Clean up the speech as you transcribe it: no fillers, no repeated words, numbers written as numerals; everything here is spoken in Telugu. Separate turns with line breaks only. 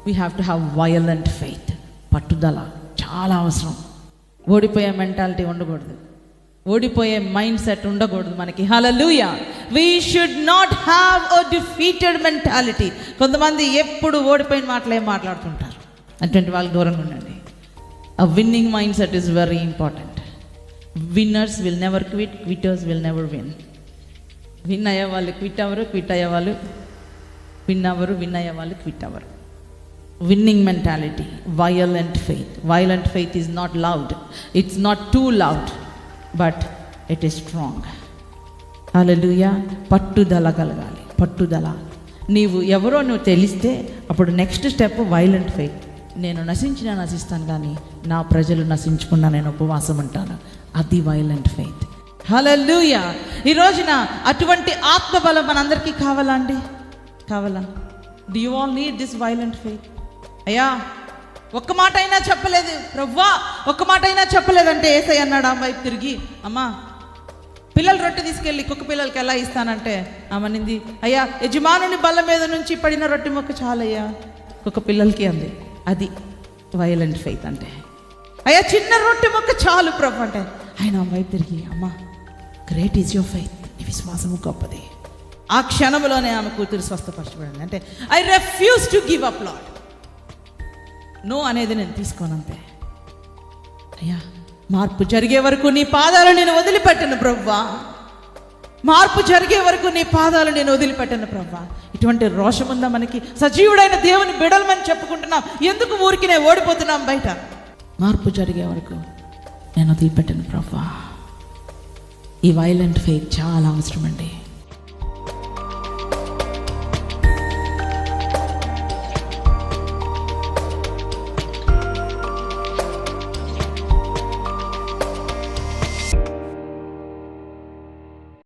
We have to have violent faith. పట్టుదల చాలా అవసరం. ఓడిపోయే మెంటాలిటీ ఉండకూడదు, ఓడిపోయే మైండ్ సెట్ ఉండకూడదు మనకి. Hallelujah. We should not have a defeated mentality. కొంతమంది ఎప్పుడు ఓడిపోయిన మాటలే మాట్లాడుతుంటారు, అటువంటి వాళ్ళకి దూరంగా ఉండండి. A winning mind set is very important. Winners will never quit, quitters will never win. Win అయ్యే వాళ్ళు క్విట్ అవ్వరు, క్విట్ అయ్యే వాళ్ళు విన్ అవ్వరు, విన్ అయ్యే వాళ్ళు క్విట్ అవ్వరు. Winning mentality, violent faith. Violent faith is not loud, it's not too loud, but it is strong. Hallelujah. పట్టుదల కలగాలి, పట్టుదల. నువ్వు ఎవరో నువ్వు తెలిస్తే అప్పుడు నెక్స్ట్ స్టెప్ వైలెంట్ ఫెయిత్. నేను నశిస్తాను కానీ నా ప్రజలు నశించకుండా నేను ఉపవాసం ఉంటాను. అది వైలెంట్ ఫెయిత్. హల్లెలూయా. ఈ రోజున అటువంటి ఆత్మబలం మనందరికీ కావాలా అండి? కావాలా? Do you all need this violent faith? అయ్యా ఒక్క మాట అయినా చెప్పలేదు ప్రవ్వా, ఒక్క మాట అయినా చెప్పలేదంటే యేసయ్య అన్నాడు ఆమె వైపు తిరిగి, అమ్మా పిల్లలు రొట్టె తీసుకెళ్ళి కుక్క పిల్లలకి ఎలా ఇస్తానంటే ఆమెనింది, అయ్యా యజమానుని బల్ల మీద నుంచి పడిన రొట్టె మొక్క చాలయ్యా కుక్క పిల్లలకి అంది. అది వైలెంట్ ఫెయిత్ అంటే. అయ్యా చిన్న రొట్టె మొక్క చాలు ప్రభు అంటే ఆయన ఆమె వైపు తిరిగి, అమ్మా గ్రేట్ ఈజ్ యువర్ ఫెయిత్, నీ విశ్వాసము గొప్పది. ఆ క్షణంలోనే ఆమె కూతురు స్వస్థపరచబడింది. అంటే I refuse to give up Lord. No అనేది నేను తీసుకోనంతే. అయ్యా మార్పు జరిగే వరకు నీ పాదాలు నేను వదిలిపెట్టను ప్రభువా, మార్పు జరిగే వరకు నీ పాదాలు నేను వదిలిపెట్టను ప్రభువా. ఇటువంటి రోషం ఉందా మనకి? సజీవుడైన దేవుని బిడలమని చెప్పుకుంటున్నాం, ఎందుకు ఊరికినే ఓడిపోతున్నాం బయట? మార్పు జరిగే వరకు నేను వదిలిపెట్టను ప్రభువా. ఈ వైలెంట్ ఫెయిత్ చాలా అవసరం అండి.